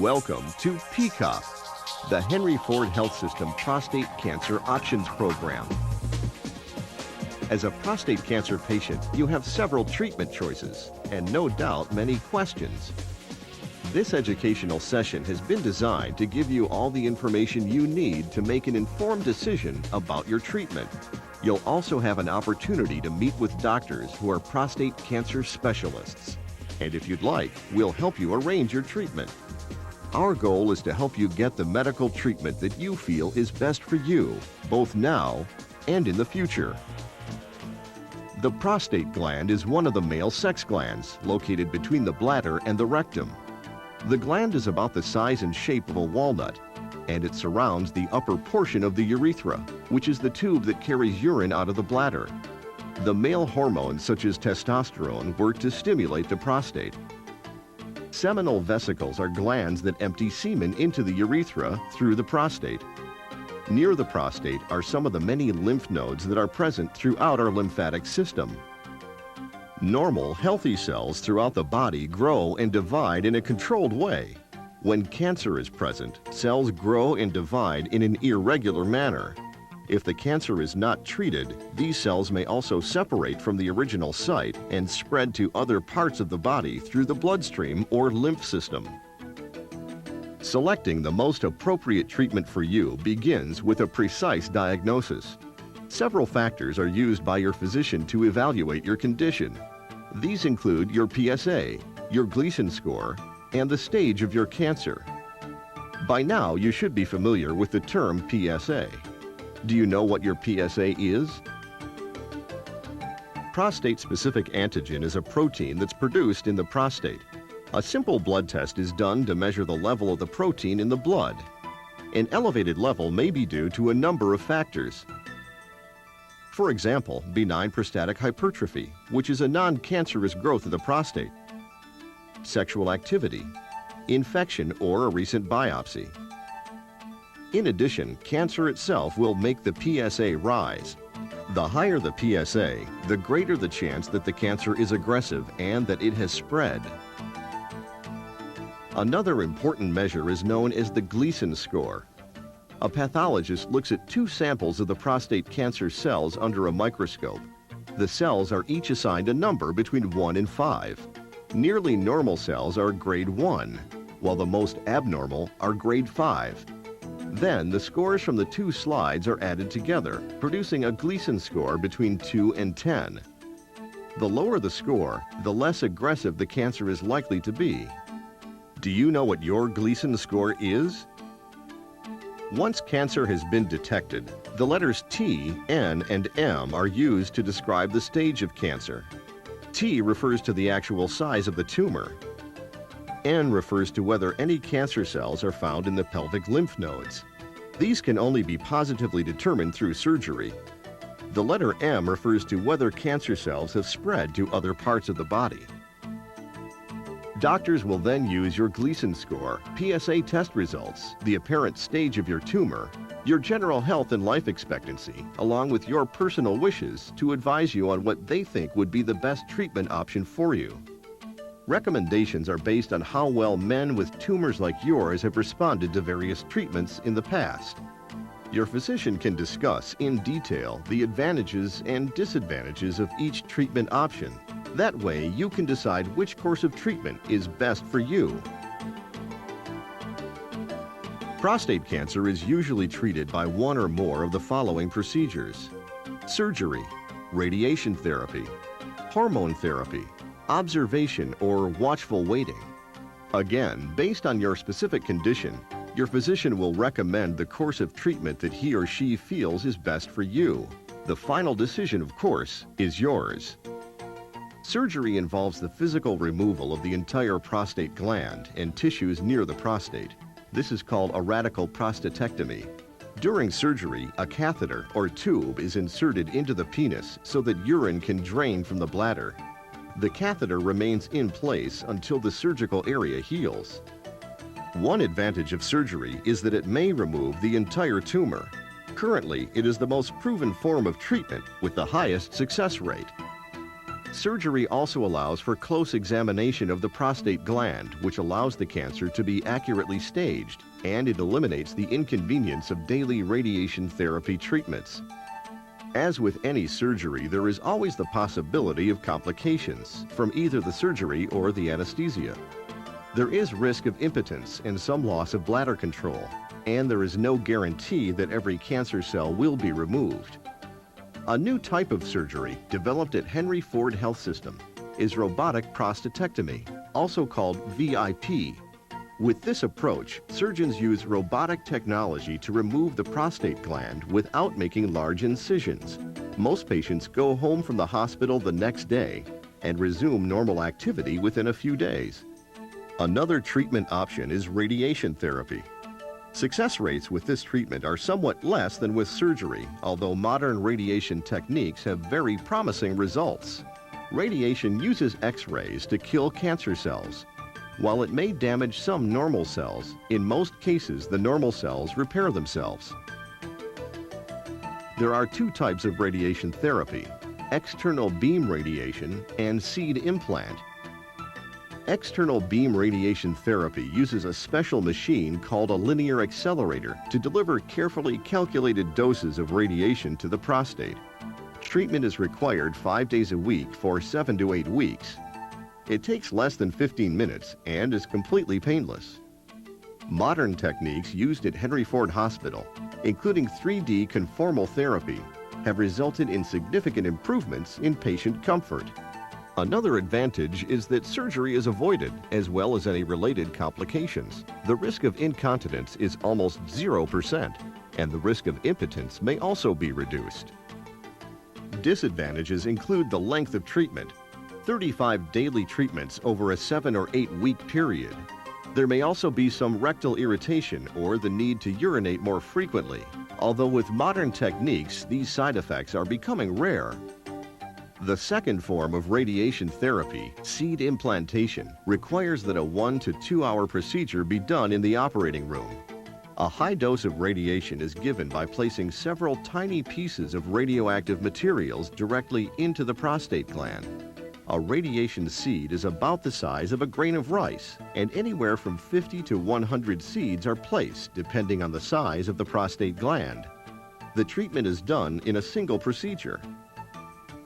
Welcome to PCOP, the Henry Ford Health System Prostate Cancer Options Program. As a prostate cancer patient, you have several treatment choices and no doubt many questions. This educational session has been designed to give you all the information you need to make an informed decision about your treatment. You'll also have an opportunity to meet with doctors who are prostate cancer specialists. And if you'd like, we'll help you arrange your treatment. Our goal is to help you get the medical treatment that you feel is best for you, both now and in the future. The prostate gland is one of the male sex glands located between the bladder and the rectum. The gland is about the size and shape of a walnut, and it surrounds the upper portion of the urethra, which is the tube that carries urine out of the bladder. The male hormones such as testosterone work to stimulate the prostate. Seminal vesicles are glands that empty semen into the urethra through the prostate. Near the prostate are some of the many lymph nodes that are present throughout our lymphatic system. Normal, healthy cells throughout the body grow and divide in a controlled way. When cancer is present, cells grow and divide in an irregular manner. If the cancer is not treated, these cells may also separate from the original site and spread to other parts of the body through the bloodstream or lymph system. Selecting the most appropriate treatment for you begins with a precise diagnosis. Several factors are used by your physician to evaluate your condition. These include your PSA, your Gleason score, and the stage of your cancer. By now, you should be familiar with the term PSA. Do you know what your PSA is? Prostate-specific antigen is a protein that's produced in the prostate. A simple blood test is done to measure the level of the protein in the blood. An elevated level may be due to a number of factors. For example, benign prostatic hypertrophy, which is a non-cancerous growth of the prostate. Sexual activity, infection, or a recent biopsy. In addition, cancer itself will make the PSA rise. The higher the PSA, the greater the chance that the cancer is aggressive and that it has spread. Another important measure is known as the Gleason score. A pathologist looks at two samples of the prostate cancer cells under a microscope. The cells are each assigned a number between 1 and 5. Nearly normal cells are grade 1, while the most abnormal are grade 5. Then the scores from the two slides are added together, producing a Gleason score between 2 and 10. The lower the score, the less aggressive the cancer is likely to be. Do you know what your Gleason score is? Once cancer has been detected, the letters T, N, and M are used to describe the stage of cancer. T refers to the actual size of the tumor. N refers to whether any cancer cells are found in the pelvic lymph nodes. These can only be positively determined through surgery. The letter M refers to whether cancer cells have spread to other parts of the body. Doctors will then use your Gleason score, PSA test results, the apparent stage of your tumor, your general health and life expectancy, along with your personal wishes to advise you on what they think would be the best treatment option for you. Recommendations are based on how well men with tumors like yours have responded to various treatments in the past. Your physician can discuss in detail the advantages and disadvantages of each treatment option. That way, you can decide which course of treatment is best for you. Prostate cancer is usually treated by one or more of the following procedures: surgery, radiation therapy, hormone therapy, observation or watchful waiting. Again, based on your specific condition, your physician will recommend the course of treatment that he or she feels is best for you. The final decision, of course, is yours. Surgery involves the physical removal of the entire prostate gland and tissues near the prostate. This is called a radical prostatectomy. During surgery, a catheter or tube is inserted into the penis so that urine can drain from the bladder. The catheter remains in place until the surgical area heals. One advantage of surgery is that it may remove the entire tumor. Currently, it is the most proven form of treatment with the highest success rate. Surgery also allows for close examination of the prostate gland, which allows the cancer to be accurately staged, and it eliminates the inconvenience of daily radiation therapy treatments. As with any surgery, there is always the possibility of complications from either the surgery or the anesthesia. There is risk of impotence and some loss of bladder control, and there is no guarantee that every cancer cell will be removed. A new type of surgery developed at Henry Ford Health System is robotic prostatectomy, also called VIP. With this approach, surgeons use robotic technology to remove the prostate gland without making large incisions. Most patients go home from the hospital the next day and resume normal activity within a few days. Another treatment option is radiation therapy. Success rates with this treatment are somewhat less than with surgery, although modern radiation techniques have very promising results. Radiation uses X-rays to kill cancer cells. While it may damage some normal cells, in most cases the normal cells repair themselves. There are two types of radiation therapy: external beam radiation and seed implant. External beam radiation therapy uses a special machine called a linear accelerator to deliver carefully calculated doses of radiation to the prostate. Treatment is required 5 days a week for 7 to 8 weeks. It takes less than 15 minutes and is completely painless. Modern techniques used at Henry Ford Hospital, including 3D conformal therapy, have resulted in significant improvements in patient comfort. Another advantage is that surgery is avoided, as well as any related complications. The risk of incontinence is almost 0%, and the risk of impotence may also be reduced. Disadvantages include the length of treatment, 35 daily treatments over a 7 or 8 week period. There may also be some rectal irritation or the need to urinate more frequently, although with modern techniques, these side effects are becoming rare. The second form of radiation therapy, seed implantation, requires that a 1 to 2 hour procedure be done in the operating room. A high dose of radiation is given by placing several tiny pieces of radioactive materials directly into the prostate gland. A radiation seed is about the size of a grain of rice, and anywhere from 50 to 100 seeds are placed depending on the size of the prostate gland. The treatment is done in a single procedure.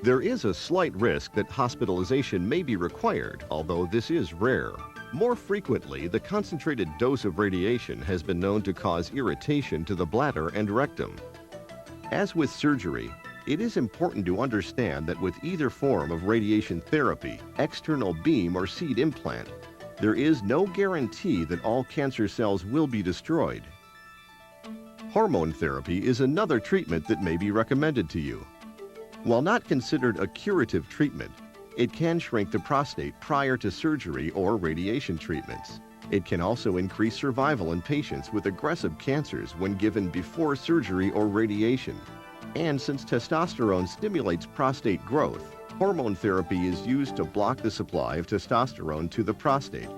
There is a slight risk that hospitalization may be required, although this is rare. More frequently, the concentrated dose of radiation has been known to cause irritation to the bladder and rectum. As with surgery, it is important to understand that with either form of radiation therapy, external beam or seed implant, there is no guarantee that all cancer cells will be destroyed. Hormone therapy is another treatment that may be recommended to you. While not considered a curative treatment, it can shrink the prostate prior to surgery or radiation treatments. It can also increase survival in patients with aggressive cancers when given before surgery or radiation. And since testosterone stimulates prostate growth, hormone therapy is used to block the supply of testosterone to the prostate.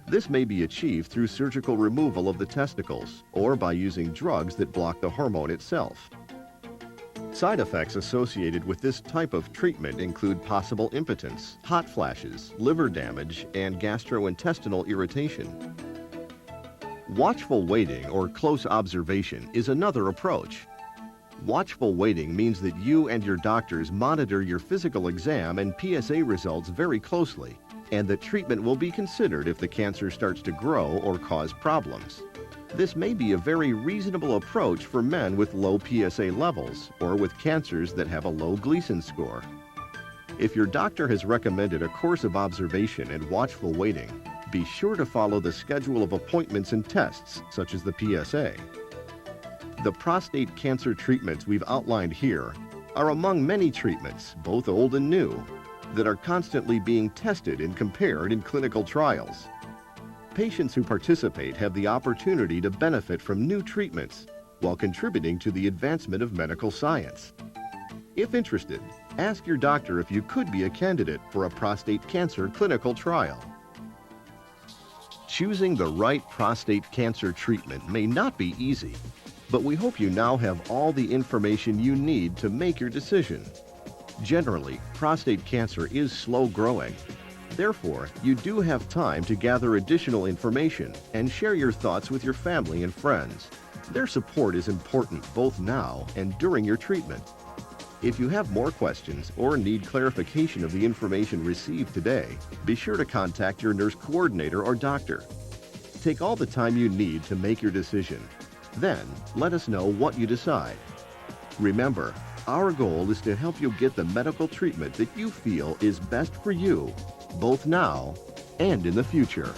This may be achieved through surgical removal of the testicles or by using drugs that block the hormone itself. Side effects associated with this type of treatment include possible impotence, hot flashes, liver damage, and gastrointestinal irritation. Watchful waiting or close observation is another approach. Watchful waiting means that you and your doctors monitor your physical exam and PSA results very closely, and that treatment will be considered if the cancer starts to grow or cause problems. This may be a very reasonable approach for men with low PSA levels or with cancers that have a low Gleason score. If your doctor has recommended a course of observation and watchful waiting, be sure to follow the schedule of appointments and tests, such as the PSA. The prostate cancer treatments we've outlined here are among many treatments, both old and new, that are constantly being tested and compared in clinical trials. Patients who participate have the opportunity to benefit from new treatments while contributing to the advancement of medical science. If interested, ask your doctor if you could be a candidate for a prostate cancer clinical trial. Choosing the right prostate cancer treatment may not be easy, but we hope you now have all the information you need to make your decision. Generally, prostate cancer is slow growing. Therefore, you do have time to gather additional information and share your thoughts with your family and friends. Their support is important both now and during your treatment. If you have more questions or need clarification of the information received today, be sure to contact your nurse coordinator or doctor. Take all the time you need to make your decision. Then, let us know what you decide. Remember, our goal is to help you get the medical treatment that you feel is best for you, both now and in the future.